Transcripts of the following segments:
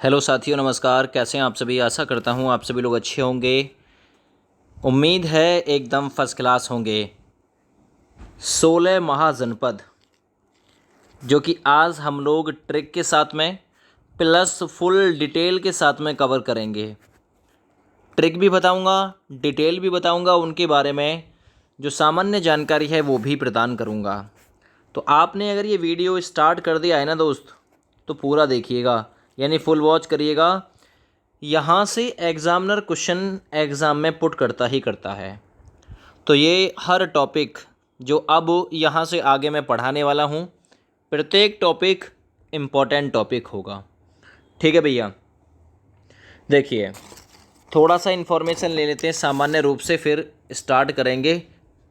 Hello साथियों, नमस्कार। कैसे हैं आप सभी। आशा करता हूं आप सभी लोग अच्छे होंगे। उम्मीद है एकदम फर्स्ट क्लास होंगे। 16 महाजनपद जो कि आज हम लोग ट्रिक के साथ में प्लस फुल डिटेल के साथ में कवर करेंगे। ट्रिक भी बताऊंगा, डिटेल भी बताऊंगा, उनके बारे में जो सामान्य जानकारी है वो भी प्रदान करूंगा। तो आपने अगर ये वीडियो स्टार्ट कर दिया है ना दोस्त, तो पूरा देखिएगा, यानी फुल वॉच करिएगा। यहाँ से एग्ज़ामिनर क्वेश्चन एग्ज़ाम में पुट करता ही करता है। तो ये हर टॉपिक जो अब यहाँ से आगे मैं पढ़ाने वाला हूँ, प्रत्येक टॉपिक इम्पोर्टेंट टॉपिक होगा। ठीक है भैया। देखिए, थोड़ा सा इन्फॉर्मेशन ले लेते हैं सामान्य रूप से, फिर स्टार्ट करेंगे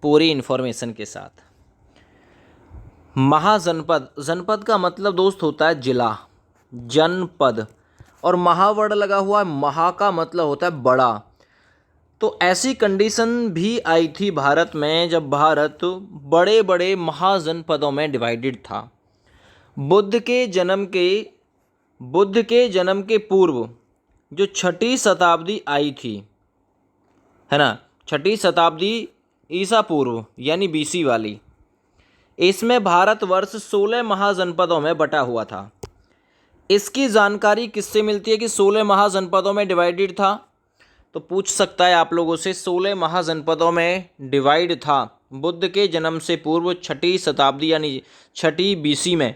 पूरी इन्फॉर्मेशन के साथ। महाजनपद, जनपद का मतलब दोस्त होता है जिला, जनपद, और महा वर्ड लगा हुआ है। महा का मतलब होता है बड़ा। तो ऐसी कंडीशन भी आई थी भारत में जब भारत बड़े बड़े महाजनपदों में डिवाइडेड था। बुद्ध के जन्म के पूर्व जो छठी शताब्दी आई थी, है ना, छठी शताब्दी ईसा पूर्व यानी बीसी वाली, इसमें भारतवर्ष 16 महाजनपदों में बटा हुआ था। इसकी जानकारी किससे मिलती है कि 16 महाजनपदों में डिवाइडेड था? तो पूछ सकता है आप लोगों से, 16 महाजनपदों में डिवाइड था बुद्ध के जन्म से पूर्व छठी शताब्दी यानी छठी बीसी में,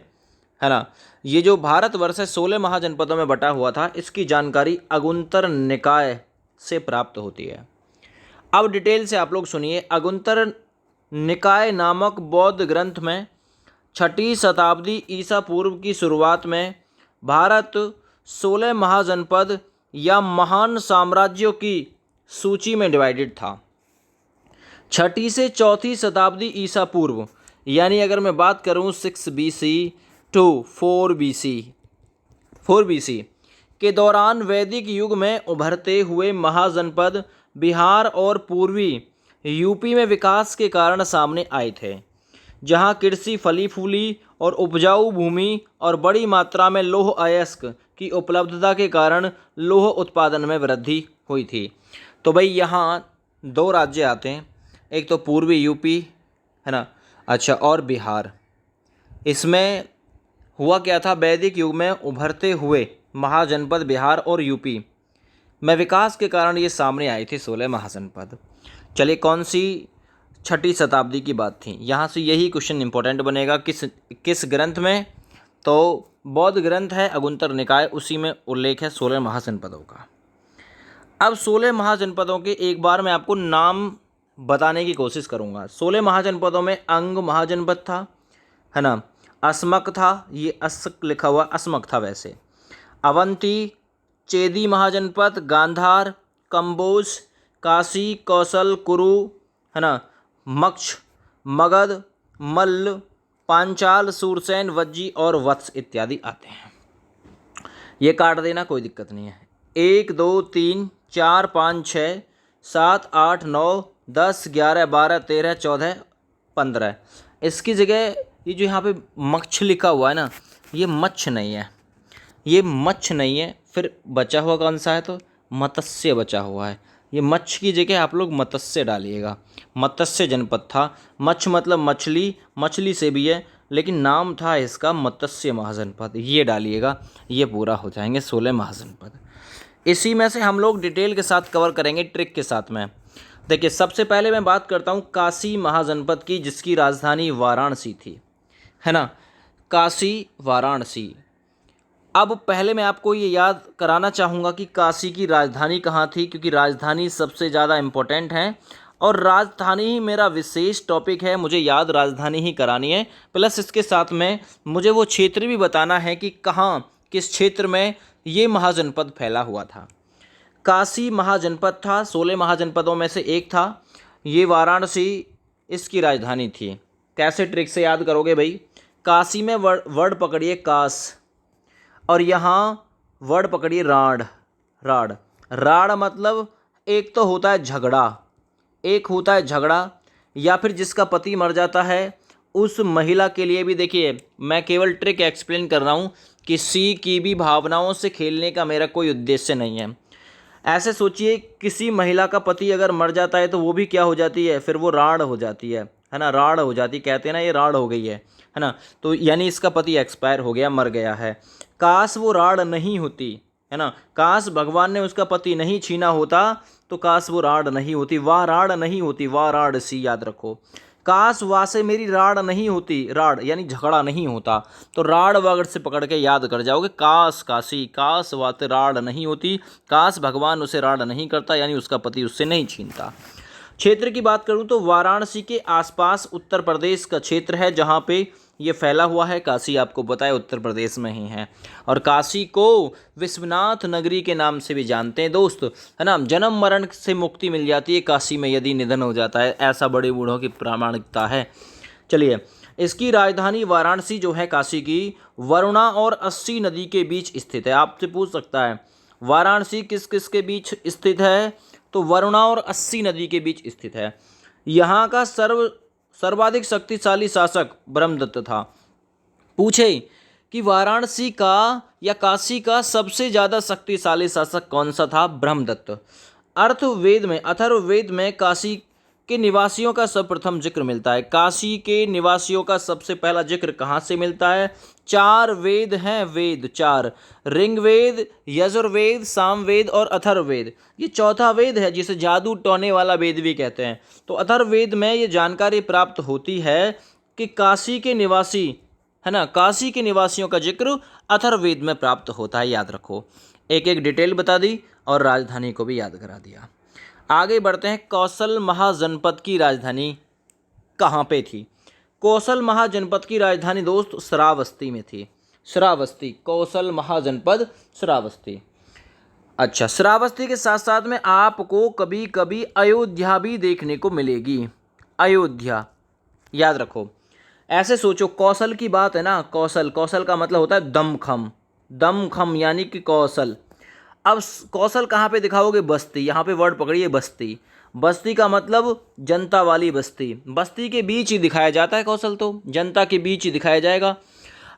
है ना। ये जो भारतवर्ष है 16 महाजनपदों में बटा हुआ था, इसकी जानकारी अगुंतर निकाय से प्राप्त होती है। अब डिटेल से आप लोग सुनिए। अगुंतर निकाय नामक बौद्ध ग्रंथ में छठी शताब्दी ईसा पूर्व की शुरुआत में भारत 16 महाजनपद या महान साम्राज्यों की सूची में डिवाइडेड था। छठी से चौथी शताब्दी ईसा पूर्व, यानी अगर मैं बात करूं 6 BC टू 4 BC के दौरान वैदिक युग में उभरते हुए महाजनपद बिहार और पूर्वी यूपी में विकास के कारण सामने आए थे, जहां कृषि फली फूली और उपजाऊ भूमि और बड़ी मात्रा में लौह अयस्क की उपलब्धता के कारण लौह उत्पादन में वृद्धि हुई थी। तो भाई यहाँ दो राज्य आते हैं, एक तो पूर्वी यूपी, है ना, अच्छा, और बिहार। इसमें हुआ क्या था, वैदिक युग में उभरते हुए महाजनपद बिहार और यूपी में विकास के कारण ये सामने आए थे 16 महाजनपद। चलिए, कौन सी छठी शताब्दी की बात थी, यहाँ से यही क्वेश्चन इंपॉर्टेंट बनेगा। किस ग्रंथ में? तो बौद्ध ग्रंथ है अगुंतर निकाय, उसी में उल्लेख है 16 महाजनपदों का। अब 16 महाजनपदों के एक बार मैं आपको नाम बताने की कोशिश करूँगा। 16 महाजनपदों में अंग महाजनपद था, है ना, अस्मक था, ये अस्क लिखा हुआ अस्मक था वैसे, अवंती, चेदी महाजनपद, गांधार, कंबोज, काशी, कौशल, कुरु, है ना, मक्ष, मगध, मल्ल, पांचाल, सूरसेन, वज्जी और वत्स इत्यादि आते हैं। ये काट देना, कोई दिक्कत नहीं है। 1 2 3 4 5 6 7 8 9 10 11 12 13 14 15। इसकी जगह ये जो यहाँ पे मक्ष लिखा हुआ है ना, ये मच्छ नहीं है, ये मच्छ नहीं है। फिर बचा हुआ कौन सा है? तो मत्स्य बचा हुआ है। ये मच्छ की जगह आप लोग मत्स्य डालिएगा। मत्स्य जनपद था। मच्छ मतलब मछली, मछली से भी है, लेकिन नाम था इसका मत्स्य महाजनपद, ये डालिएगा। ये पूरा हो जाएंगे 16 महाजनपद। इसी में से हम लोग डिटेल के साथ कवर करेंगे ट्रिक के साथ में। देखिए, सबसे पहले मैं बात करता हूँ काशी महाजनपद की, जिसकी राजधानी वाराणसी थी, है ना, काशी वाराणसी। अब पहले मैं आपको ये याद कराना चाहूँगा कि काशी की राजधानी कहाँ थी, क्योंकि राजधानी सबसे ज़्यादा इम्पोर्टेंट है और राजधानी ही मेरा विशेष टॉपिक है। मुझे याद राजधानी ही करानी है, प्लस इसके साथ में मुझे वो क्षेत्र भी बताना है कि कहाँ, किस क्षेत्र में ये महाजनपद फैला हुआ था। काशी महाजनपद था, 16 महाजनपदों में से एक था। ये वाराणसी इसकी राजधानी थी। कैसे ट्रिक से याद करोगे भाई? काशी में वर्ड पकड़िए काश, और यहाँ वर्ड पकड़िए राढ़। राढ़, राढ़ मतलब एक तो होता है झगड़ा, एक होता है झगड़ा, या फिर जिसका पति मर जाता है उस महिला के लिए भी, देखिए मैं केवल ट्रिक एक्सप्लेन कर रहा हूँ, किसी की भी भावनाओं से खेलने का मेरा कोई उद्देश्य नहीं है। ऐसे सोचिए, किसी महिला का पति अगर मर जाता है तो वो भी क्या हो जाती है, फिर वो राड़ हो जाती है ना, राड़ हो जाती, कहते हैं ना ये राड़ हो गई है ना, तो यानी इसका पति एक्सपायर हो गया, मर गया है। काश वो राड़ नहीं होती, है ना, काश भगवान ने उसका पति नहीं छीना होता, तो काश वो राड़ नहीं होती, वाह राड़ नहीं होती, वाह राड़ सी, याद रखो। काश वाह से मेरी राड़ नहीं होती, राड़ यानी झगड़ा नहीं होता, तो राड़ वर्ड से पकड़ के याद कर जाओगे, काश काशी, काश वाते राड़ नहीं होती, काश भगवान उसे राड़ नहीं करता, यानी उसका पति उससे नहीं छीनता। क्षेत्र की बात करूं तो वाराणसी के आसपास उत्तर प्रदेश का क्षेत्र है जहां पे ये फैला हुआ है। काशी आपको पता है उत्तर प्रदेश में ही है, और काशी को विश्वनाथ नगरी के नाम से भी जानते हैं दोस्त, है ना। जन्म मरण से मुक्ति मिल जाती है काशी में यदि निधन हो जाता है, ऐसा बड़े बूढ़ों की प्रामाणिकता है। चलिए, इसकी राजधानी वाराणसी जो है काशी की, वरुणा और अस्सी नदी के बीच स्थित है। आपसे पूछ सकता है वाराणसी किस किस के बीच स्थित है, तो वरुणा और अस्सी नदी के बीच स्थित है। यहाँ का सर्वाधिक शक्तिशाली शासक ब्रह्मदत्त था। पूछे कि वाराणसी का या काशी का सबसे ज़्यादा शक्तिशाली शासक कौन सा था, ब्रह्मदत्त। अथर्ववेद में काशी के निवासियों का सर्वप्रथम जिक्र मिलता है। काशी के निवासियों का सबसे पहला जिक्र कहाँ से मिलता है, 4 वेद हैं, वेद 4, ऋग्वेद, यजुर्वेद, सामवेद और अथर्ववेद। ये चौथा वेद है जिसे जादू टोने वाला वेद भी कहते हैं। तो अथर्ववेद में ये जानकारी प्राप्त होती है कि काशी के निवासी, है ना, काशी के निवासियों का जिक्र अथर्ववेद में प्राप्त होता है, याद रखो। एक एक डिटेल बता दी और राजधानी को भी याद करा दिया। आगे बढ़ते हैं, कौशल महाजनपद की राजधानी कहाँ पे थी। कौशल महाजनपद की राजधानी दोस्त श्रावस्ती में थी। श्रावस्ती, कौशल महाजनपद श्रावस्ती। अच्छा, श्रावस्ती के साथ साथ में आपको कभी कभी अयोध्या भी देखने को मिलेगी। अयोध्या याद रखो। ऐसे सोचो, कौशल की बात है ना, कौशल, कौशल का मतलब होता है दमखम, दमखम यानी कि कौशल। अब कौशल कहाँ पे दिखाओगे, बस्ती, यहाँ पे वर्ड पकड़िए बस्ती। बस्ती का मतलब जनता वाली बस्ती, बस्ती के बीच ही दिखाया जाता है कौशल, तो जनता के बीच ही दिखाया जाएगा।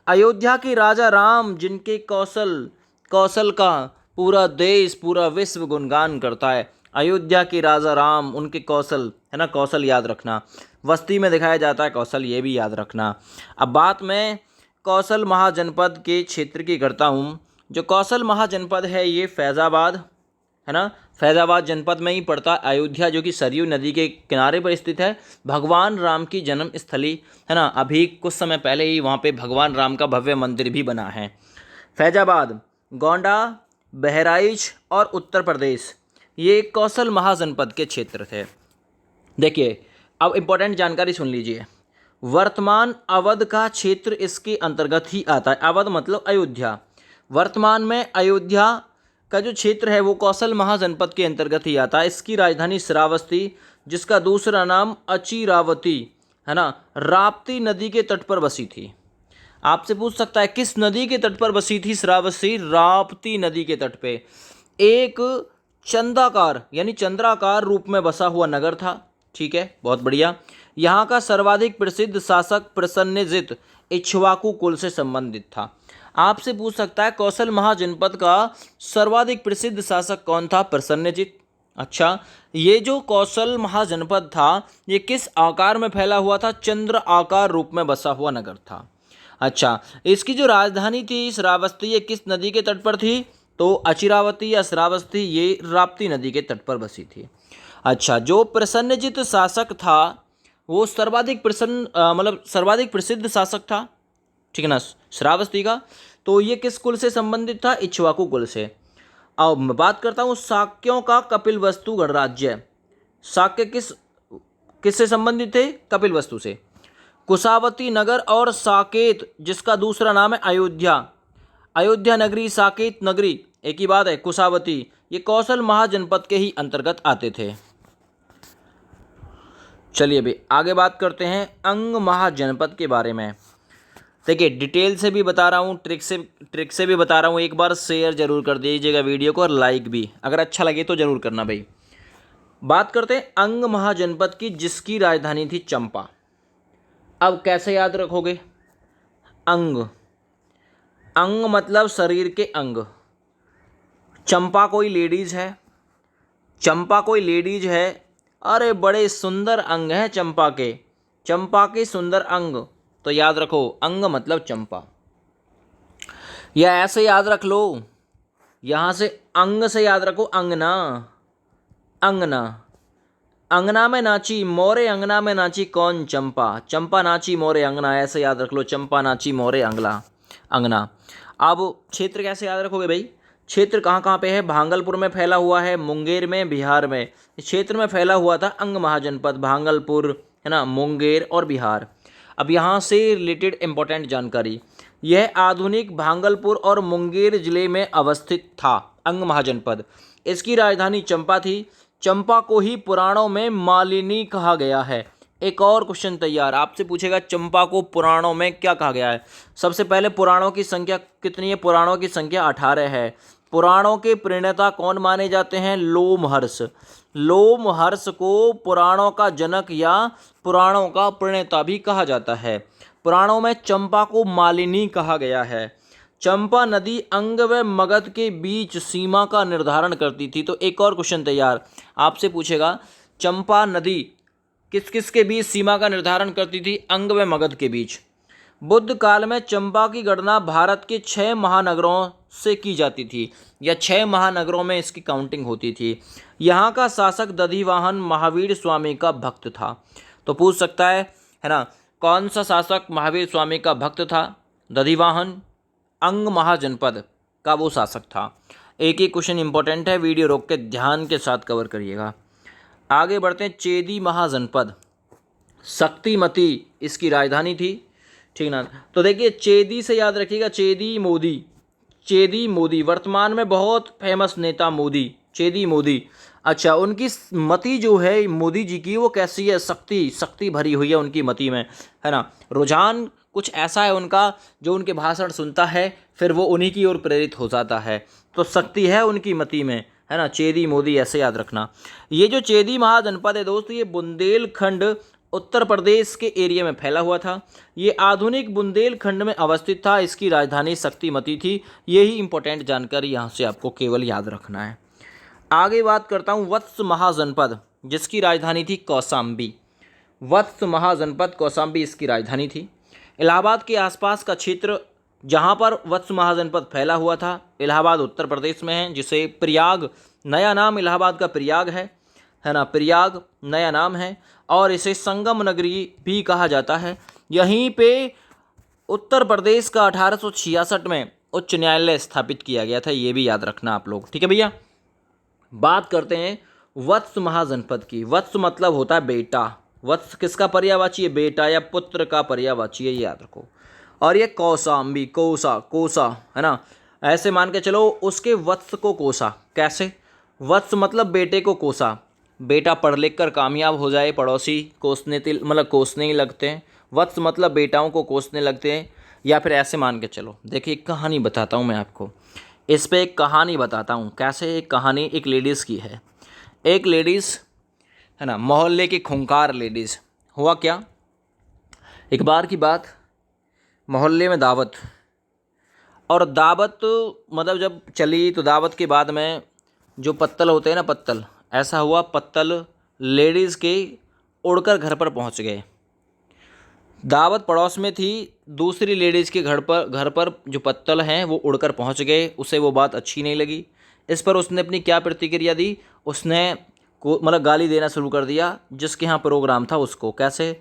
अयोध्या के राजा राम, जिनके कौशल का पूरा देश, पूरा विश्व गुणगान करता है। अयोध्या के राजा राम, उनके कौशल, है ना, कौशल याद रखना। बस्ती में दिखाया जाता है कौशल, ये भी याद रखना। अब बात मैं कौशल महाजनपद के क्षेत्र की करता हूँ। जो कौशल महाजनपद है ये फैज़ाबाद, है ना, फैज़ाबाद जनपद में ही पड़ता है। अयोध्या जो कि सरयू नदी के किनारे पर स्थित है, भगवान राम की जन्म स्थली, है ना। अभी कुछ समय पहले ही वहाँ पे भगवान राम का भव्य मंदिर भी बना है। फैज़ाबाद, गोंडा, बहराइच और उत्तर प्रदेश, ये कौशल महाजनपद के क्षेत्र थे। देखिए, अब इम्पोर्टेंट जानकारी सुन लीजिए। वर्तमान अवध का क्षेत्र इसके अंतर्गत ही आता है। अवध मतलब अयोध्या। वर्तमान में अयोध्या का जो क्षेत्र है वो कौशल महाजनपद के अंतर्गत ही आता है। इसकी राजधानी श्रावस्ती, जिसका दूसरा नाम अचिरावती, है ना, राप्ती नदी के तट पर बसी थी। आपसे पूछ सकता है किस नदी के तट पर बसी थी श्रावस्ती, राप्ती नदी के तट पे। एक चंदाकार यानी चंद्राकार रूप में बसा हुआ नगर था। ठीक है, बहुत बढ़िया। यहाँ का सर्वाधिक प्रसिद्ध शासक प्रसन्नजित इक्ष्वाकु कुल से संबंधित था। आपसे पूछ सकता है कौशल महाजनपद का सर्वाधिक प्रसिद्ध शासक कौन था, प्रसन्नजित। अच्छा, ये जो कौशल महाजनपद था ये किस आकार में फैला हुआ था, चंद्र आकार रूप में बसा हुआ नगर था। अच्छा, इसकी जो राजधानी थी श्रावस्ती, ये किस नदी के तट पर थी, तो अचिरावती या श्रावस्ती ये राप्ती नदी के तट पर बसी थी। अच्छा, जो प्रसन्नजित शासक था वो सर्वाधिक प्रसिद्ध शासक था, ठीक है ना, श्रावस्ती का। तो ये किस कुल से संबंधित था, इक्ष्वाकु कुल से। अब मैं बात करता हूँ शाक्यों का कपिलवस्तु गणराज्य। शाक्य किससे संबंधित थे, कपिलवस्तु से। कुशावती नगर और साकेत, जिसका दूसरा नाम है अयोध्या, अयोध्या नगरी, साकेत नगरी एक ही बात है, कुशावती, ये कौशल महाजनपद के ही अंतर्गत आते थे। चलिए अभी आगे बात करते हैं अंग महाजनपद के बारे में। देखिए, डिटेल से भी बता रहा हूँ, ट्रिक से भी बता रहा हूँ। एक बार शेयर जरूर कर दीजिएगा वीडियो को और लाइक भी, अगर अच्छा लगे तो जरूर करना भाई। बात करते हैं अंग महाजनपद की, जिसकी राजधानी थी चंपा। अब कैसे याद रखोगे? अंग, अंग मतलब शरीर के अंग। चंपा कोई लेडीज है, चंपा कोई लेडीज है, अरे बड़े सुंदर अंग हैं चंपा के सुंदर अंग। तो याद रखो अंग मतलब चंपा। या ऐसे याद रख लो, यहाँ से अंग से याद रखो अंगना, अंगना, अंगना में नाची मोरे अंगना में नाची कौन? चंपा, चंपा नाची मोरे अंगना, ऐसे याद रख लो, चंपा नाची मोरे अंगला अंगना। अब क्षेत्र कैसे याद रखोगे भाई? क्षेत्र कहाँ कहाँ पे है? भागलपुर में फैला हुआ है, मुंगेर में, बिहार में। इस क्षेत्र में फैला हुआ था अंग महाजनपद, भागलपुर है ना, मुंगेर और बिहार। अब यहाँ से रिलेटेड इंपॉर्टेंट जानकारी, यह आधुनिक भागलपुर और मुंगेर जिले में अवस्थित था अंग महाजनपद। इसकी राजधानी चंपा थी। चंपा को ही पुराणों में मालिनी कहा गया है। एक और क्वेश्चन तैयार, आपसे पूछेगा चंपा को पुराणों में क्या कहा गया है। सबसे पहले पुराणों की संख्या कितनी है? पुराणों की संख्या 18 है। पुराणों के प्रणेता कौन माने जाते हैं? लोमहर्ष। लोमहर्ष को पुराणों का जनक या पुराणों का प्रणेता भी कहा जाता है। पुराणों में चंपा को मालिनी कहा गया है। चंपा नदी अंग व मगध के बीच सीमा का निर्धारण करती थी। तो एक और क्वेश्चन तैयार, आपसे पूछेगा चंपा नदी किस किस के बीच सीमा का निर्धारण करती थी? अंग व मगध के बीच। बुद्ध काल में चंपा की गणना भारत के 6 महानगरों से की जाती थी, या 6 महानगरों में इसकी काउंटिंग होती थी। यहाँ का शासक दधिवाहन महावीर स्वामी का भक्त था। तो पूछ सकता है ना, कौन सा शासक महावीर स्वामी का भक्त था? दधिवाहन अंग महाजनपद का वो शासक था। एक एक क्वेश्चन इंपॉर्टेंट है, वीडियो रोक के ध्यान के साथ कवर करिएगा। आगे बढ़ते हैं। चेदी महाजनपद, शक्तिमती इसकी राजधानी थी, ठीक ना। तो देखिए चेदी से याद रखिएगा, चेदी मोदी, चेदी मोदी वर्तमान में बहुत फेमस नेता मोदी, चेदी मोदी। अच्छा, उनकी मति जो है मोदी जी की वो कैसी है? शक्ति भरी हुई है उनकी मति में, है ना। रुझान कुछ ऐसा है उनका, जो उनके भाषण सुनता है फिर वो उन्हीं की ओर प्रेरित हो जाता है। तो शक्ति है उनकी मति में, है ना। चेदी मोदी ऐसे याद रखना। ये जो चेदी महाजनपद है दोस्तों, ये बुंदेलखंड उत्तर प्रदेश के एरिया में फैला हुआ था। ये आधुनिक बुंदेलखंड में अवस्थित था। इसकी राजधानी शक्तिमती थी। यही इंपॉर्टेंट जानकारी यहाँ से आपको केवल याद रखना है। आगे बात करता हूँ वत्स महाजनपद, जिसकी राजधानी थी कौशाम्बी। वत्स महाजनपद कौशाम्बी इसकी राजधानी थी। इलाहाबाद के आसपास का क्षेत्र जहाँ पर वत्स महाजनपद फैला हुआ था, इलाहाबाद उत्तर प्रदेश में है, जिसे प्रयाग, नया नाम इलाहाबाद का प्रयाग है ना, प्रयाग नया नाम है, और इसे संगम नगरी भी कहा जाता है। यहीं पे उत्तर प्रदेश का 1866 में उच्च न्यायालय स्थापित किया गया था, ये भी याद रखना आप लोग, ठीक है भैया। बात करते हैं वत्स महाजनपद की। वत्स मतलब होता है बेटा। वत्स किसका पर्यायवाची है? बेटा या पुत्र का पर्यायवाची है, ये याद रखो। और ये कौशाम्बी, कोसा है ना, ऐसे मान के चलो उसके वत्स को कोसा। कैसे? वत्स मतलब बेटे को कोसा, बेटा पढ़ लिख कर कामयाब हो जाए, पड़ोसी कोसने मतलब कोसने ही लगते हैं। वत्स मतलब बेटाओं को कोसने लगते हैं। या फिर ऐसे मान के चलो, देखिए एक कहानी बताता हूँ मैं आपको, इस पे एक कहानी बताता हूँ। कैसे? एक कहानी एक लेडीज़ की है। एक लेडीज़ है ना, मोहल्ले की खूंखार लेडीज़। हुआ क्या, एक बार की बात, मोहल्ले में दावत, और दावत मतलब जब चली तो दावत के बाद में जो पत्तल होते हैं ना, पत्तल, ऐसा हुआ पत्तल लेडीज़ के उड़कर घर पर पहुंच गए। दावत पड़ोस में थी, दूसरी लेडीज़ के घर पर जो पत्तल हैं वो उड़कर पहुंच गए। उसे वो बात अच्छी नहीं लगी। इस पर उसने अपनी क्या प्रतिक्रिया दी? उसने को मतलब गाली देना शुरू कर दिया जिसके यहाँ प्रोग्राम था उसको। कैसे?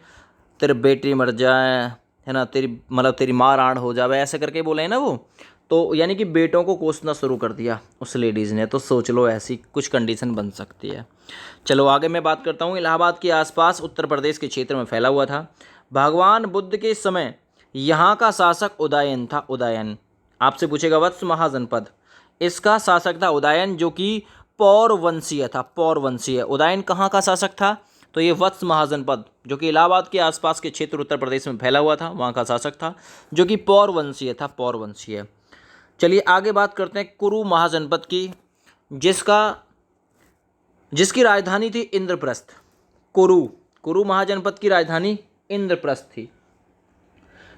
तेरे बेटी मर जाए, है ना, तेरी माँ राण हो जावे, ऐसे करके बोले हैं ना वो। तो यानी कि बेटों को कोसना शुरू कर दिया उस लेडीज़ ने। तो सोच लो ऐसी कुछ कंडीशन बन सकती है। चलो आगे मैं बात करता हूँ। इलाहाबाद के आसपास उत्तर प्रदेश के क्षेत्र में फैला हुआ था। भगवान बुद्ध के समय यहाँ का शासक उदयन था। उदयन आपसे पूछेगा वत्स महाजनपद, इसका शासक था उदयन, जो कि पौरवंशीय था। पौरवंशीय। उदयन कहाँ का शासक था? तो ये वत्स महाजनपद जो कि इलाहाबाद के आसपास के क्षेत्र उत्तर प्रदेश में फैला हुआ था, वहाँ का शासक था, जो कि पौरवंशीय था। पौरवंशीय। चलिए आगे बात करते हैं कुरु महाजनपद की, जिसकी राजधानी थी इंद्रप्रस्थ। कुरु महाजनपद की राजधानी इंद्रप्रस्थ थी।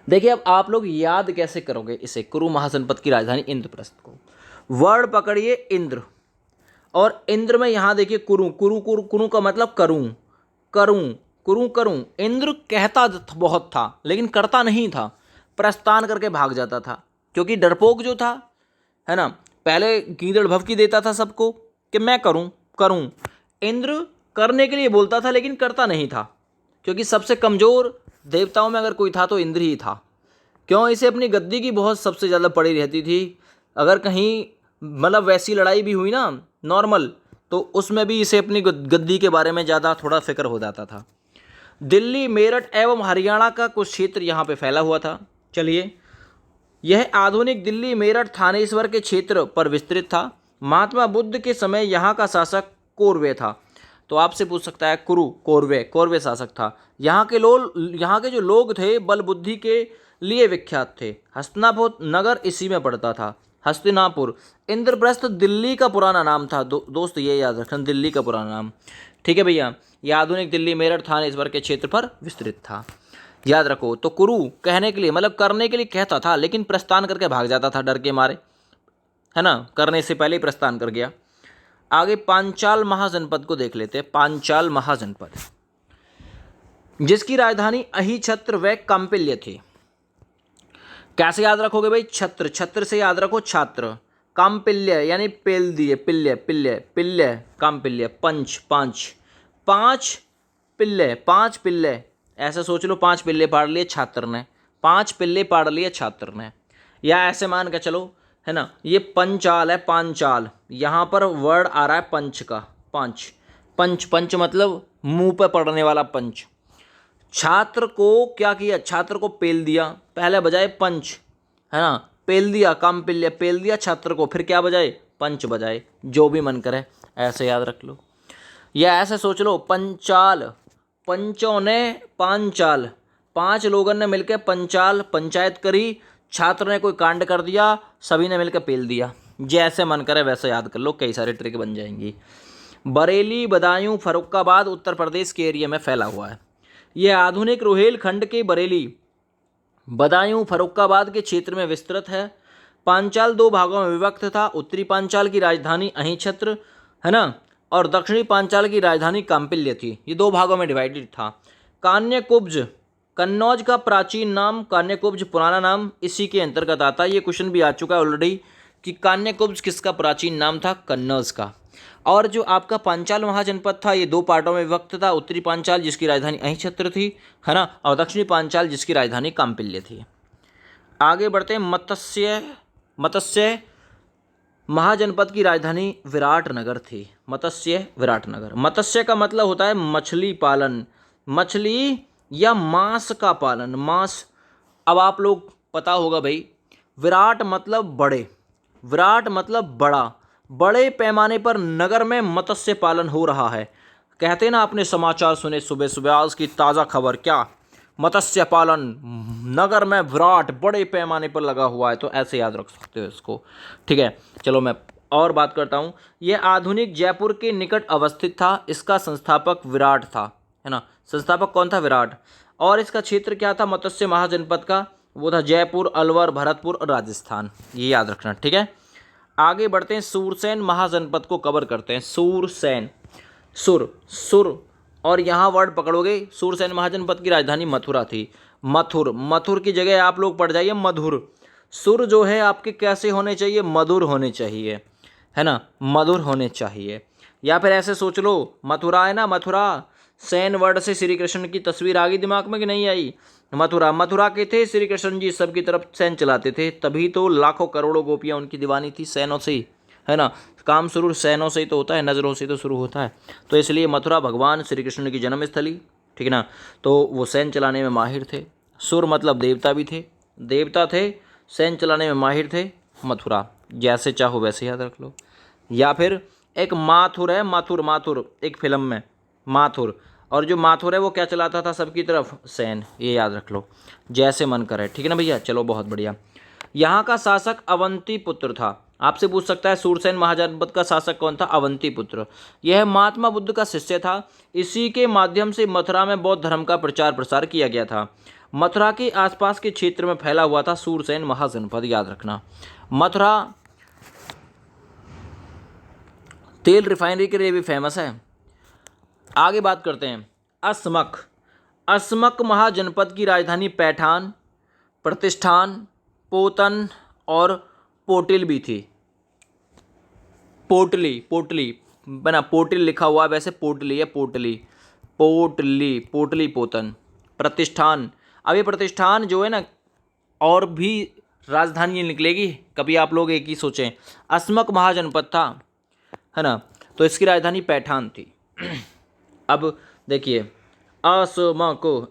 देखिए अब आप लोग याद कैसे करोगे इसे, कुरु महाजनपद की राजधानी इंद्रप्रस्थ को। वर्ड पकड़िए इंद्र, और इंद्र में यहाँ देखिए कुरु, कुरु कुरु कुरु का मतलब करूं, करूं, कुरु करूं। इंद्र कहता बहुत था लेकिन करता नहीं था, प्रस्थान करके भाग जाता था, क्योंकि डरपोक जो था, है ना, पहले गीदड़ भभकी देता था सबको कि मैं करूं करूं। इंद्र करने के लिए बोलता था लेकिन करता नहीं था, क्योंकि सबसे कमज़ोर देवताओं में अगर कोई था तो इंद्र ही था। क्यों, इसे अपनी गद्दी की बहुत सबसे ज़्यादा पड़ी रहती थी। अगर कहीं मतलब वैसी लड़ाई भी हुई ना नॉर्मल, तो उसमें भी इसे अपनी गद्दी के बारे में ज़्यादा थोड़ा फिक्र हो जाता था। दिल्ली, मेरठ एवं हरियाणा का कुछ क्षेत्र यहाँ पे फैला हुआ था। चलिए, यह आधुनिक दिल्ली, मेरठ, थानेश्वर के क्षेत्र पर विस्तृत था। महात्मा बुद्ध के समय यहाँ का शासक कौरवे था। तो आपसे पूछ सकता है कुरु, कौरवे शासक था। यहाँ के जो लोग थे बल बुद्धि के लिए विख्यात थे। हस्तिनापुर नगर इसी में पड़ता था। हस्तिनापुर, इंद्रप्रस्थ दिल्ली का पुराना नाम था। दोस्त ये याद रखना, दिल्ली का पुराना नाम। ठीक है भैया, यह आधुनिक दिल्ली, मेरठ, थानेश्वर के क्षेत्र पर विस्तृत था। याद रखो, तो कुरु कहने के लिए मतलब करने के लिए कहता था लेकिन प्रस्थान करके भाग जाता था डर के मारे, है ना, करने से पहले ही प्रस्थान कर गया। आगे पांचाल महाजनपद को देख लेते हैं। पांचाल महाजनपद, जिसकी राजधानी अहिछत्र व कांपिल्य थी। कैसे याद रखोगे भाई, छत्र, छत्र से याद रखो छात्र, कांपिल्य यानी पेल दिए, पिल्य पिल्य पिल्य, कांपिल्य, पंच पांच, पांच पिल्ले, पांच पिल्ले, ऐसा सोच लो, पांच पिल्ले पाड़ लिए छात्र ने, पांच पिल्ले पाड़ लिए छात्र ने। या ऐसे मान के चलो, है ना, ये पंचाल है, पांचाल, यहाँ पर वर्ड आ रहा है पंच का, पंच, पंच, पंच मतलब मुंह पे पड़ने वाला पंच। छात्र को क्या किया, छात्र को पेल दिया, पहले बजाए पंच, है ना, पेल दिया, कांपिल्य, पेल दिया छात्र को, फिर क्या बजाए, पंच बजाए, जो भी मन करे ऐसे याद रख लो। या ऐसे सोच लो, पंचाल, पंचों ने पांचाल, पांच लोगों ने मिलकर पंचाल पंचायत करी, छात्र ने कोई कांड कर दिया, सभी ने मिलकर पेल दिया। जैसे मन करे वैसे याद कर लो, कई सारे ट्रिक बन जाएंगी। बरेली, बदायूं, फर्रुखाबाद उत्तर प्रदेश के एरिया में फैला हुआ है। यह आधुनिक रुहेलखंड के बरेली, बदायूं, फर्रुखाबाद के क्षेत्र में विस्तृत है। पांचाल दो भागों में विभक्त था। उत्तरी पांचाल की राजधानी अहिछत्र, है ना, और दक्षिणी पांचाल की राजधानी कांपिल्य थी। ये दो भागों में डिवाइडेड था। कान्यकुब्ज, कन्नौज का प्राचीन नाम, कान्यकुब्ज पुराना नाम, इसी के अंतर्गत आता है। ये क्वेश्चन भी आ चुका है ऑलरेडी कि कान्यकुब्ज किसका प्राचीन नाम था, कन्नौज का। और जो आपका पांचाल महाजनपद था ये दो पार्टों में विभक्त था। उत्तरी पांचाल जिसकी राजधानी अहिछत्र थी, है ना, और दक्षिणी पांचाल जिसकी राजधानी कांपिल्य थी। आगे बढ़ते हैं। मत्स्य महाजनपद की राजधानी विराटनगर थी। मत्स्य, विराटनगर। मत्स्य का मतलब होता है मछली पालन, मछली या मांस का पालन, मांस। अब आप लोग पता होगा भाई, विराट मतलब बड़े, विराट मतलब बड़ा, बड़े पैमाने पर नगर में मत्स्य पालन हो रहा है। कहते ना, आपने समाचार सुने सुबह सुबह, आज की ताज़ा खबर, क्या, मत्स्य पालन नगर में विराट बड़े पैमाने पर लगा हुआ है। तो ऐसे याद रख सकते हो इसको। ठीक है, चलो मैं और बात करता हूँ। यह आधुनिक जयपुर के निकट अवस्थित था। इसका संस्थापक विराट था, है ना, संस्थापक कौन था, विराट। और इसका क्षेत्र क्या था मत्स्य महाजनपद का, वो था जयपुर, अलवर, भरतपुर और राजस्थान। ये याद रखना, ठीक है। आगे बढ़ते हैं। सूरसेन महाजनपद को कवर करते हैं। सूरसेन, सुर, और यहाँ वर्ड पकड़ोगे। सूरसेन महाजनपद की राजधानी मथुरा थी। मथुर की जगह आप लोग पढ़ जाइए मधुर। सुर जो है आपके कैसे होने चाहिए, मधुर होने चाहिए, है ना, मधुर होने चाहिए। या फिर ऐसे सोच लो, मथुरा है ना, मथुरा, सेन वर्ड से श्री कृष्ण की तस्वीर आ गई दिमाग में कि नहीं आई। मथुरा के थे श्री कृष्ण जी, सबकी तरफ सैन चलाते थे, तभी तो लाखों करोड़ों गोपियाँ उनकी दीवानी थी, सैनों से ही, है ना। काम शुरू सैनों से ही तो होता है, नज़रों से तो शुरू होता है। तो इसलिए मथुरा भगवान श्री कृष्ण की जन्मस्थली, ठीक है ना, तो वो सैन चलाने में माहिर थे। सुर मतलब देवता भी थे, देवता थे, सैन चलाने में माहिर थे। मथुरा, जैसे चाहो वैसे याद रख लो। या फिर एक माथुर है, माथुर एक फिल्म में माथुर, और जो माथुर है वो क्या चलाता था सबकी तरफ, सैन। ये याद रख लो, जैसे मन करे, ठीक है ना भैया। चलो बहुत बढ़िया। यहाँ का शासक अवंती पुत्र था। आपसे पूछ सकता है सूरसेन महाजनपद का शासक कौन था, अवंती पुत्र। यह महात्मा बुद्ध का शिष्य था। इसी के माध्यम से मथुरा में बौद्ध धर्म का प्रचार प्रसार किया गया था। मथुरा के आसपास के क्षेत्र में फैला हुआ था सूरसेन महाजनपद, याद रखना। मथुरा तेल रिफाइनरी के लिए भी फेमस है। आगे बात करते हैं असमक। असमक महाजनपद की राजधानी पैठान, प्रतिष्ठान, पोतन और पोटिल भी थी। पोटली बना, पोटिल लिखा हुआ है, वैसे पोटली है, पोटली पोतन, प्रतिष्ठान। अब ये प्रतिष्ठान जो है ना, और भी राजधानी निकलेगी, कभी आप लोग एक ही सोचें। असमक महाजनपद था, है ना, तो इसकी राजधानी पैठान थी। अब देखिए, असमक,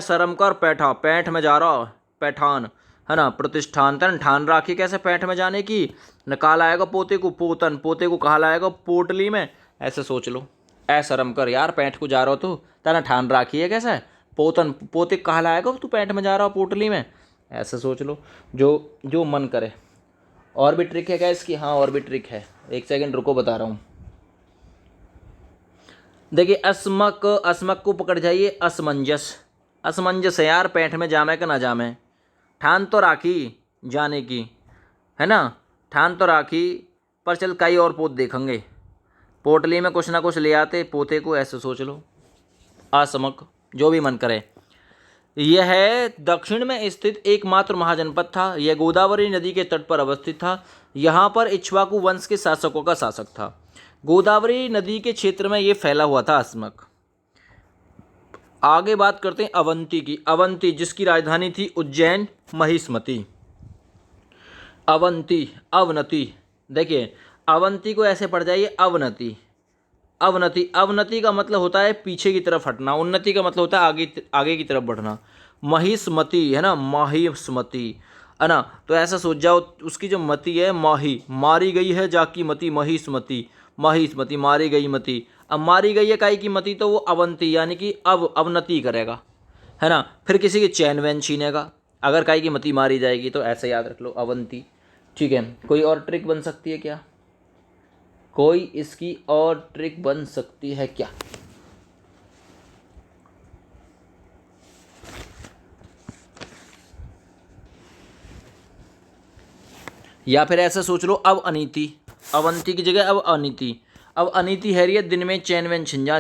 शर्म कर पैठा, पैठ में जा रहा, पैठान, है ना, प्रतिष्ठान, तन ठान राखी कैसे पैठ में जाने की, निकाल आएगा पोते को पोतन, पोते को कहा लाएगा पोटली में, ऐसे सोच लो। शर्म कर यार, पैठ को जा रहा हो तो तना ठान राखी है कैसे, पोतन, पोते कहा लाएगा तू पैठ में जा रहा हो पोटली में, ऐसे सोच लो, जो जो मन करे। और भी ट्रिक है क्या इसकी? हाँ, और भी ट्रिक है, एक सेकंड रुको, बता रहा हूँ। देखिए, असमक को पकड़ जाइए, असमंजस है यार, पैठ में जामे का ना जामे, ठान तो राखी जाने की, है ना, ठान तो राखी, पर चल कई और पोत देखेंगे, पोटली में कुछ ना कुछ ले आते पोते को, ऐसे सोच लो। असमक, जो भी मन करे। यह दक्षिण में स्थित एकमात्र महाजनपद था। यह गोदावरी नदी के तट पर अवस्थित था। यहाँ पर इक्ष्वाकु वंश के शासकों का शासक था। गोदावरी नदी के क्षेत्र में ये फैला हुआ था असमक। आगे बात करते हैं अवंती की। अवंती, जिसकी राजधानी थी उज्जैन, महिष्मती। अवनति, देखिए अवंती को ऐसे पढ़ जाइए, अवनति का मतलब होता है पीछे की तरफ हटना, उन्नति का मतलब होता है आगे की तरफ बढ़ना। महिष्मती है ना, महिष्मती, है ना, तो ऐसा सोच जाओ, उसकी जो मति है, मारी गई है जाकी मति, महिष्मती मारी गई मति। अब मारी गई है काई की मति, तो वो अवंती यानी कि अवनति करेगा, है ना, फिर किसी के चैन वैन छीनेगा अगर काई की मति मारी जाएगी, तो ऐसे याद रख लो, अवंती। ठीक है, कोई और ट्रिक बन सकती है क्या? कोई इसकी और ट्रिक बन सकती है क्या? या फिर ऐसा सोच लो, अब अनीति, अवंती की जगह अब अनीति। अब अनीति है रही है दिन में चैनवैन छिंजा,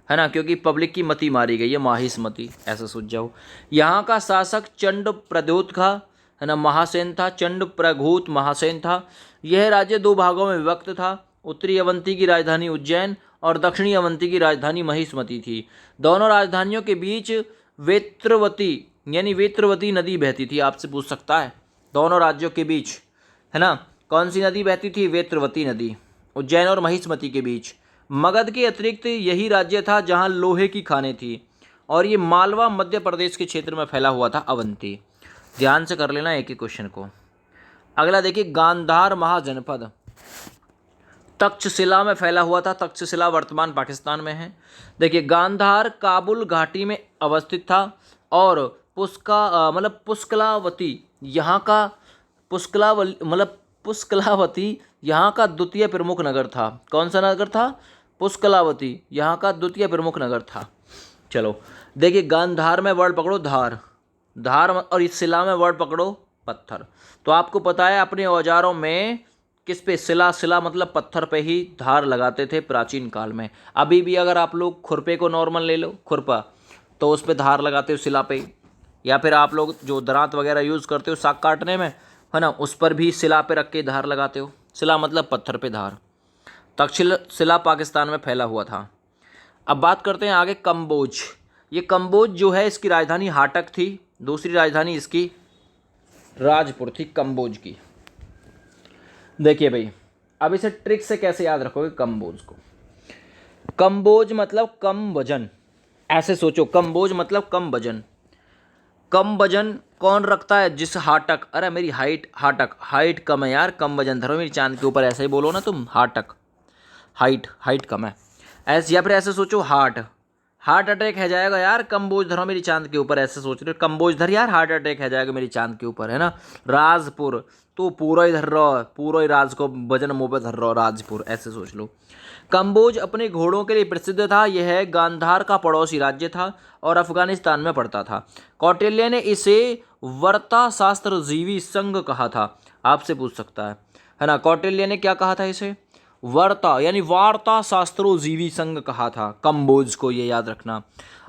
है ना, क्योंकि पब्लिक की मति मारी गई है, महिष्मती, ऐसा सोच जाओ। यहाँ का शासक चंड प्रद्योत का, है ना, महासेन था, चंड प्रघोत महासेन था। यह राज्य दो भागों में विभक्त था। उत्तरी अवंती की राजधानी उज्जैन और दक्षिणी अवंती की राजधानी महिष्मती थी। दोनों राजधानियों के बीच वेत्रवती नदी बहती थी। आपसे पूछ सकता है, दोनों राज्यों के बीच, है ना, कौन सी नदी बहती थी? वेत्रवती नदी, उज्जैन और महिष्मती के बीच। मगध के अतिरिक्त यही राज्य था जहां लोहे की खानें थी, और ये मालवा मध्य प्रदेश के क्षेत्र में फैला हुआ था अवंती। ध्यान से कर लेना एक ही क्वेश्चन को। अगला देखिए, गांधार महाजनपद तक्षशिला में फैला हुआ था। तक्षशिला वर्तमान पाकिस्तान में है। देखिए, गांधार काबुल घाटी में अवस्थित था, और पुष्कलावती यहाँ का पुष्कलावती यहाँ का द्वितीय प्रमुख नगर था। कौन सा नगर था? पुष्कलावती यहाँ का द्वितीय प्रमुख नगर था। चलो देखिए, गांधार में वर्ड पकड़ो धार, और इस शिला में वर्ड पकड़ो पत्थर। तो आपको पता है अपने औजारों में किस पे, शिला मतलब पत्थर पे ही धार लगाते थे प्राचीन काल में। अभी भी अगर आप लोग खुरपे को नॉर्मल ले लो, खुरपा, तो उस पे धार लगाते हो शिला पे, या फिर आप लोग जो दरांत वगैरह यूज़ करते हो साग काटने में, है ना, उस पर भी शिला पे रख के धार लगाते हो। शिला मतलब पत्थर पे धार। तक्षशिला पाकिस्तान में फैला हुआ था। अब बात करते हैं आगे कंबोज। ये कंबोज जो है, इसकी राजधानी हाटक थी। दूसरी राजधानी इसकी राजपुर थी, कंबोज की। देखिए भाई, अब इसे ट्रिक से कैसे याद रखोगे कंबोज को? कंबोज मतलब कम वजन, ऐसे सोचो, कंबोज मतलब कम वजन। कम वजन कौन रखता है? जिस हाटक, अरे मेरी हाइट कम है यार, कम वजन धरो मेरी चांद के ऊपर, ऐसे ही बोलो ना तुम, हाटक, हाइट कम है ऐसे। या फिर ऐसे सोचो, हार्ट अटैक है जाएगा यार, कम्बोज धरो मेरी चांद के ऊपर, ऐसे सोच रहे हो, कम्बोज धर यार, हार्ट अटैक है जाएगा मेरी चांद के ऊपर, है ना। राजपुर, तो पूरा ही धर रहा, पूरा ही राज को वजन मुंह पे धर रहा, राजपुर, ऐसे सोच लो। कम्बोज अपने घोड़ों के लिए प्रसिद्ध था। यह गांधार का पड़ोसी राज्य था और अफगानिस्तान में पड़ता था। कौटिल्य ने इसे वर्ता शास्त्रजीवी संघ कहा था। आपसे पूछ सकता है ना, कौटिल्य ने क्या कहा था इसे, वर्ता यानी वार्ता शास्त्रोजीवी संघ कहा था कम्बोज को, ये याद रखना।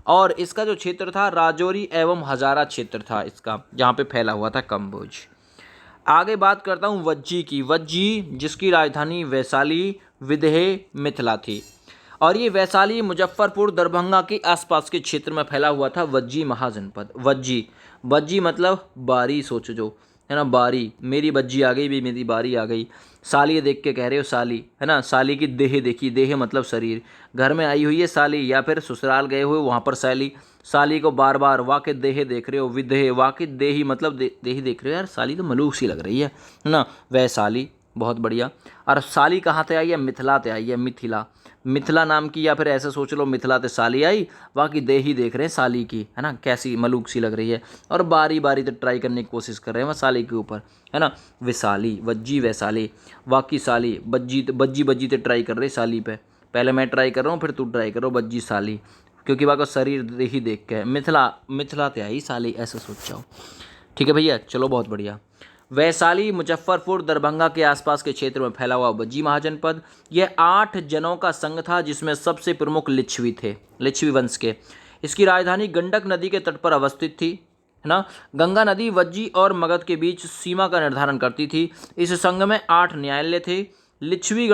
और इसका जो क्षेत्र था राजौरी एवं हजारा क्षेत्र था इसका, जहाँ पे फैला हुआ था कम्बोज। आगे बात करता हूँ वज्जी की। वज्जी जिसकी राजधानी वैशाली, विदेह, मिथिला थी। और ये वैशाली, मुजफ्फरपुर, दरभंगा के आसपास के क्षेत्र में फैला हुआ था वज्जी महाजनपद। वज्जी, वज्जी मतलब बारी, सोचो जो, है ना, बारी, मेरी बज्जी आ गई भी, मेरी बारी आ गई। साली देख के कह रहे हो साली, है ना, साली की देह देखी, देह मतलब शरीर, घर में आई हुई है साली, या फिर ससुराल गए हुए वहाँ पर साली, साली को बार बार वाकई देह देख रहे हो, विदेह वाकई देही मतलब देही देख रहे हो, यार साली तो मलूक सी लग रही है ना, वह साली, बहुत बढ़िया। और साली कहाँ से आई है, मिथिला से आई है, मिथिला, मिथिला नाम की, या फिर ऐसे सोच लो मिथिला से साली आई, बाकी देही देख रहे हैं साली की, है ना, कैसी मलूक सी लग रही है, और बारी बारी तो ट्राई करने की कोशिश कर रहे हैं वह साली के ऊपर, है ना। वैशाली, वज्जी वैशाली, वाकी साली, बज्जी बज्जी बज्जी तो ट्राई कर रहे साली पे, पहले मैं ट्राई कर रहा हूँ फिर तू ट्राई करो, बज्जी साली, क्योंकि वाका शरीर ही देख के मिथिला, मिथिला से आई साली, ऐसे सोच जाओ। ठीक है भैया, चलो बहुत बढ़िया। वैशाली, मुजफ्फरपुर, दरभंगा के आसपास के क्षेत्र में फैला हुआ वज्जी महाजनपद, यह 8 जनों का संघ था जिसमें सबसे प्रमुख लिच्छवी थे, लिच्छवी वंश के। इसकी राजधानी गंडक नदी के तट पर अवस्थित थी, है ना। गंगा नदी वज्जी और मगध के बीच सीमा का निर्धारण करती थी। इस संघ में 8 न्यायालय थे। लिच्छवी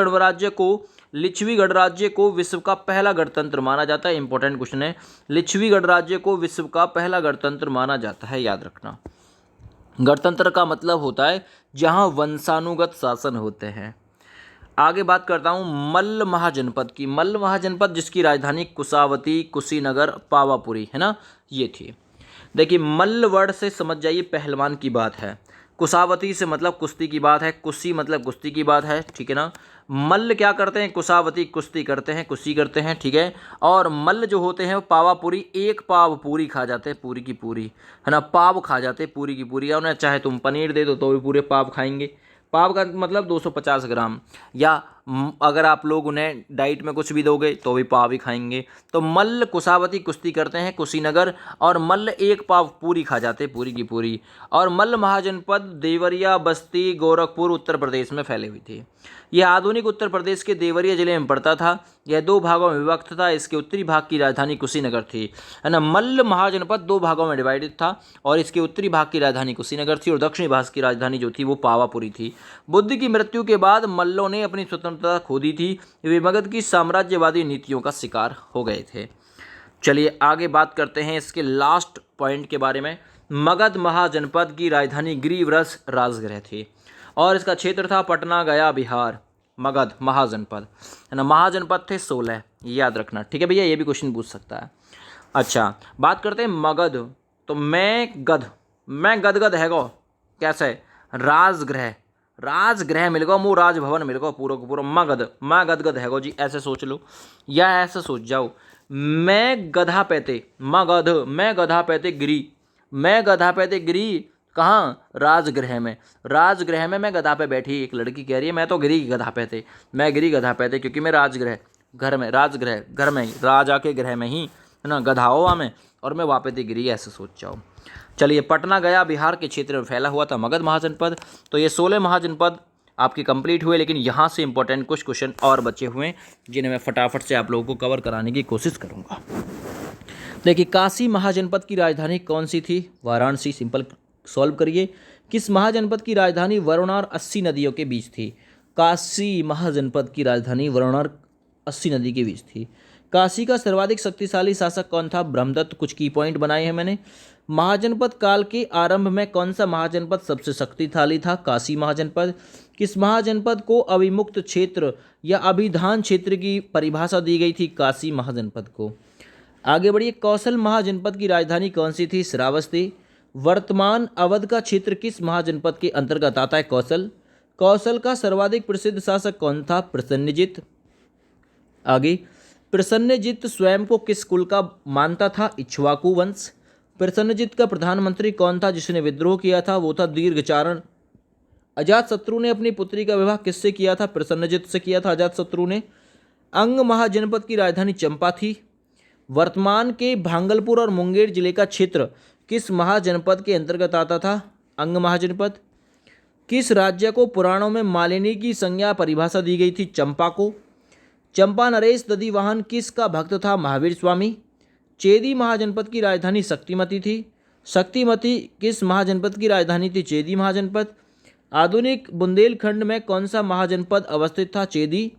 गणराज्य को विश्व का पहला गणतंत्र माना जाता है। इंपॉर्टेंट क्वेश्चन है, लिच्छवी गणराज्य को विश्व का पहला गणतंत्र माना जाता है, याद रखना। गणतंत्र का मतलब होता है जहां वंशानुगत शासन होते हैं। आगे बात करता हूं मल्ल महाजनपद की। मल्ल महाजनपद जिसकी राजधानी कुशावती, कुशीनगर, पावापुरी, है ना, ये थी। देखिए मल्ल वर्ड से समझ जाइए पहलवान की बात है, कुशावती से मतलब कुश्ती की बात है, कुशी मतलब कुश्ती की बात है, ठीक है ना। मल्ल क्या करते हैं, कुशावती कुश्ती करते हैं, कुश्ती करते हैं, ठीक है। और मल्ल जो होते हैं वो पावापुरी, एक पाव पूरी खा जाते हैं, पूरी की पूरी, है ना, पाव खा जाते हैं पूरी की पूरी, या उन्हें चाहे तुम पनीर दे दो तो भी पूरे पाव खाएंगे। पाव का मतलब 250 ग्राम, या अगर आप लोग उन्हें डाइट में कुछ भी दोगे तो भी पाव ही खाएंगे। तो मल्ल कुशावती कुश्ती करते हैं कुशीनगर, और मल्ल एक पाव पूरी खा जाते हैं, पूरी की पूरी। और मल्ल महाजनपद देवरिया, बस्ती, गोरखपुर, उत्तर प्रदेश में फैली हुई थी। यह आधुनिक उत्तर प्रदेश के देवरिया जिले में पड़ता था। यह 2 भागों में विभक्त था। इसके उत्तरी भाग की राजधानी कुशीनगर थी, है ना। मल्ल महाजनपद 2 भागों में डिवाइडेड था और इसके उत्तरी भाग की राजधानी कुशीनगर थी और दक्षिणी भाग की राजधानी जो थी वो पावापुरी थी। बुद्ध की मृत्यु के बाद मल्लों ने अपनी स्वतंत्रता खो दी थी। वे मगध की साम्राज्यवादी नीतियों का शिकार हो गए थे। चलिए आगे बात करते हैं इसके लास्ट पॉइंट के बारे में। मगध महाजनपद की राजधानी गिरिव्रज राजगृह थी और इसका क्षेत्र था पटना, गया, बिहार। मगध महाजनपद, है ना, महाजनपद थे 16, याद रखना, ठीक है भैया, ये भी क्वेश्चन पूछ सकता है। अच्छा बात करते हैं मगध। तो मैं गदगद है गो, कैसे, राजगृह, राजगृह मिल गो, मुँह राजभवन मिल गो, पूरा को पूरा मगध, मैं गदगद है गो जी, ऐसे सोच लो, या ऐसे सोच जाओ, मैं गधा पैते मगध, मैं गधा पैते गिरी, मैं गधा पैते गिरी कहाँ, राजगृह में। राजगृह में मैं गधा पे बैठी, एक लड़की कह रही है मैं तो गिरी गधा पे थे, मैं गिरी गधा पे थे, क्योंकि मैं राजगृह घर में, राजगृह घर में, राजा के गृह में ही, है ना, गधा हुआ मैं और मैं वहाँ पे थी गिरी, ऐसे सोच जाओ। चलिए पटना, गया, बिहार के क्षेत्र में फैला हुआ था मगध महाजनपद। तो ये 16 महाजनपद आपके कंप्लीट हुए, लेकिन यहाँ से इंपॉर्टेंट कुछ क्वेश्चन और बचे हुए हैं जिन्हें मैं फटाफट से आप लोगों को कवर कराने की कोशिश करूँगा। देखिए काशी महाजनपद की राजधानी कौन सी थी, वाराणसी। सिंपल सॉल्व करिए। किस महाजनपद की राजधानी वरुणा और 80 नदियों के बीच थी। काशी महाजनपद की राजधानी वरुणा और 80 नदी के बीच थी। काशी का सर्वाधिक शक्तिशाली शासक कौन था, ब्रह्मदत्त। कुछ की पॉइंट बनाए हैं मैंने। महाजनपद काल के आरंभ में कौन सा महाजनपद सबसे शक्तिशाली था, काशी महाजनपद। किस महाजनपद को अविमुक्त क्षेत्र या अभिधान क्षेत्र की परिभाषा दी गई थी, काशी महाजनपद को। आगे बढ़िए। कौशल महाजनपद की राजधानी कौन सी थी, श्रावस्ती। वर्तमान अवध का क्षेत्र किस महाजनपद के अंतर्गत आता है, कौशल। कौशल का सर्वाधिक प्रसिद्ध शासक कौन था, प्रसन्नजित। आगे। प्रसन्नजित स्वयं को किस कुल का मानता था? इक्ष्वाकु वंश। प्रसन्नजित का प्रधानमंत्री कौन था जिसने विद्रोह किया था? वो था दीर्घचारण। अजातशत्रु ने अपनी पुत्री का विवाह किससे किया था? प्रसन्नजित से किया था अजातशत्रु ने। अंग महाजनपद की राजधानी चंपा थी। वर्तमान के भागलपुर और मुंगेर जिले का क्षेत्र किस महाजनपद के अंतर्गत आता था? अंग महाजनपद। किस राज्य को पुराणों में मालिनी की संज्ञा परिभाषा दी गई थी? चंपा को। चंपा नरेश दधिवाहन किसका भक्त था? महावीर स्वामी। चेदी महाजनपद की राजधानी शक्तिमती थी। शक्तिमती किस महाजनपद की राजधानी थी? चेदी महाजनपद। आधुनिक बुंदेलखंड में कौन सा महाजनपद अवस्थित था? चेदी।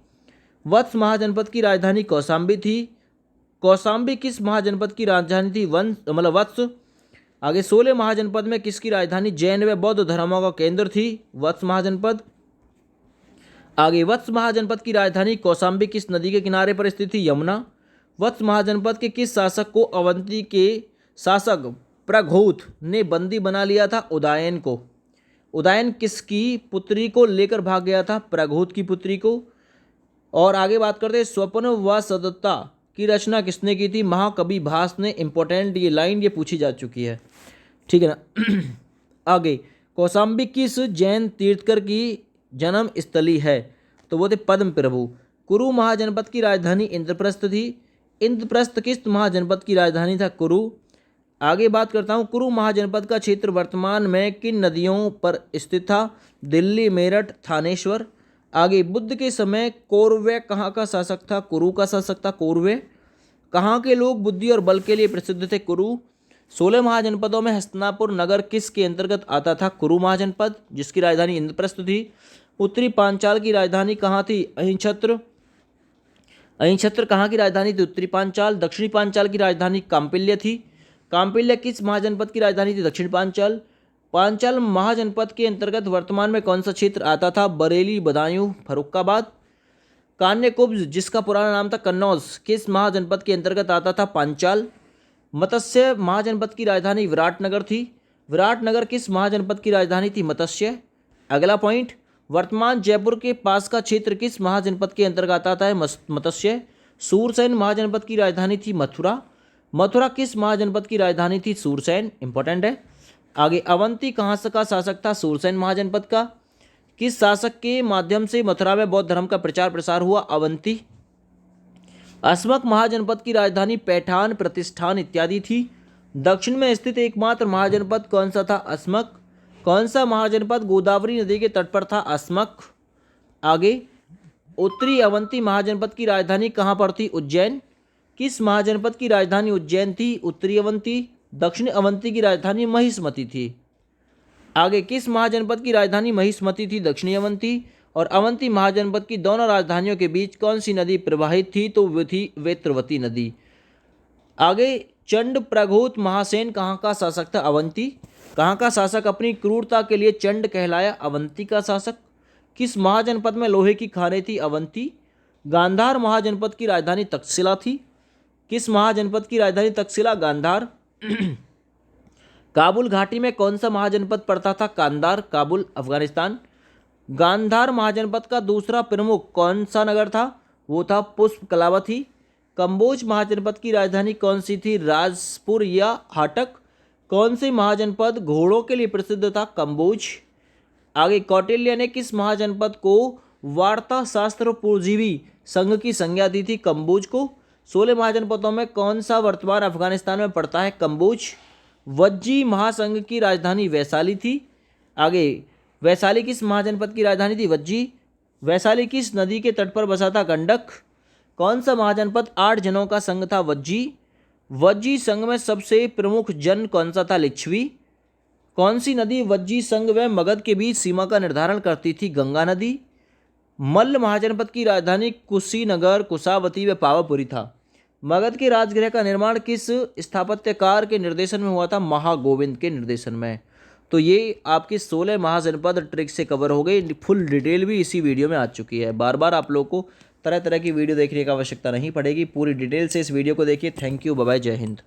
वत्स महाजनपद की राजधानी कौशाम्बी थी। कौशाम्बी किस महाजनपद की राजधानी थी? वत्स। आगे 16 महाजनपद में किसकी राजधानी जैन व बौद्ध धर्मों का केंद्र थी? वत्स महाजनपद। आगे वत्स महाजनपद की राजधानी कौशाम्बी किस नदी के किनारे पर स्थित थी? यमुना। वत्स महाजनपद के किस शासक को अवंती के शासक प्रघोत ने बंदी बना लिया था? उदयन को। उदयन किसकी पुत्री को लेकर भाग गया था? प्रघोत की पुत्री को। और आगे बात करते हैं स्वप्न व सदता की रचना किसने की थी? महाकवि भास ने। इंपॉर्टेंट ये लाइन ये पूछी जा चुकी है, ठीक है ना। आगे कौशाम्बी किस जैन तीर्थकर की जन्म स्थली है? तो वो थे पद्म प्रभु। कुरु महाजनपद की राजधानी इंद्रप्रस्थ थी। इंद्रप्रस्थ किस महाजनपद की राजधानी था? कुरु। आगे बात करता हूँ कुरु महाजनपद का क्षेत्र वर्तमान में किन नदियों पर स्थित था? दिल्ली, मेरठ, थानेश्वर। आगे बुद्ध के समय कौरव कहाँ का शासक था? कुरु का शासक था कौरव। कहाँ के लोग बुद्धि और बल के लिए प्रसिद्ध थे? कुरु। 16 महाजनपदों में हस्तिनापुर नगर किसके अंतर्गत आता था? कुरु महाजनपद, जिसकी राजधानी इंद्रप्रस्थ थी। उत्तरी पांचाल की राजधानी कहाँ थी? अहिंछत्र। अहिंछत्र कहाँ की राजधानी थी? उत्तरी पांचाल। दक्षिणी पांचाल की राजधानी काम्पिल्य थी। काम्पिल्य किस महाजनपद की राजधानी थी? दक्षिण पांचाल। पांचाल महाजनपद के अंतर्गत वर्तमान में कौन सा क्षेत्र आता था? बरेली, बदायूं, फर्रुखाबाद। कान्यकुब्ज जिसका पुराना नाम था कन्नौज किस महाजनपद के अंतर्गत आता था? पांचाल। मत्स्य महाजनपद की राजधानी विराटनगर थी। विराटनगर किस महाजनपद की राजधानी थी? मत्स्य। अगला पॉइंट वर्तमान जयपुर के पास का क्षेत्र किस महाजनपद के अंतर्गत आता है? मत्स्य। सूरसेन महाजनपद की राजधानी थी मथुरा। मथुरा किस महाजनपद की राजधानी थी? सूरसेन। इंपॉर्टेंट है। आगे अवंती कहाँ का शासक था? सूरसेन महाजनपद का। किस शासक के माध्यम से मथुरा में बौद्ध धर्म का प्रचार प्रसार हुआ? अवंती। अस्मक महाजनपद की राजधानी पैठान, प्रतिष्ठान इत्यादि थी। दक्षिण में स्थित एकमात्र महाजनपद कौन सा था? अस्मक। कौन सा महाजनपद गोदावरी नदी के तट पर था? अस्मक। आगे उत्तरी अवंती महाजनपद की राजधानी कहाँ पर थी? उज्जैन। किस महाजनपद की राजधानी उज्जैन थी? उत्तरी अवंती। दक्षिण अवंती की राजधानी महिष्मती थी। आगे किस महाजनपद की राजधानी महिष्मती थी? दक्षिणी अवंती। और अवंती महाजनपद की दोनों राजधानियों के बीच कौन सी नदी प्रवाहित थी? तो वो थी वेत्रवती नदी। आगे चंड प्रघोत महासेन कहाँ का शासक था? अवंती। कहाँ का शासक अपनी क्रूरता के लिए चंड कहलाया? अवंती का शासक। किस महाजनपद में लोहे की खानें थी? अवंती। गांधार महाजनपद की राजधानी तक्षशिला थी। किस महाजनपद की राजधानी तक्षशिला? गांधार। काबुल घाटी में कौन सा महाजनपद पड़ता था? कांदार। काबुल, अफगानिस्तान। गांधार महाजनपद का दूसरा प्रमुख कौन सा नगर था? वो था पुष्पकलावती। कंबोज महाजनपद की राजधानी कौन सी थी? राजपुर या हाटक। कौन से महाजनपद घोड़ों के लिए प्रसिद्ध था? कंबोज। आगे कौटिल्य ने किस महाजनपद को वार्ता शास्त्र पूर्वजीवी संघ की संज्ञा दी थी? कंबोज को। 16 महाजनपदों में कौन सा वर्तमान अफगानिस्तान में पड़ता है? कंबोज। वज्जी महासंघ की राजधानी वैशाली थी। आगे वैशाली किस महाजनपद की राजधानी थी? वज्जी। वैशाली किस नदी के तट पर बसा था? गंडक। कौन सा महाजनपद 8 जनों का संघ था? वज्जी। वज्जी संघ में सबसे प्रमुख जन कौन सा था? लिच्छवी। कौन सी नदी वज्जी संघ व मगध के बीच सीमा का निर्धारण करती थी? गंगा नदी। मल्ल महाजनपद की राजधानी कुशीनगर, कुशावती व पावापुरी था। मगध के राजगृह का निर्माण किस स्थापत्यकार के निर्देशन में हुआ था? महागोविंद के निर्देशन में। तो ये आपकी 16 महाजनपद ट्रिक से कवर हो गई। फुल डिटेल भी इसी वीडियो में आ चुकी है। बार बार आप लोग को तरह तरह की वीडियो देखने की आवश्यकता नहीं पड़ेगी। पूरी डिटेल से इस वीडियो को देखिए। थैंक यू, बाय बाय, जय हिंद।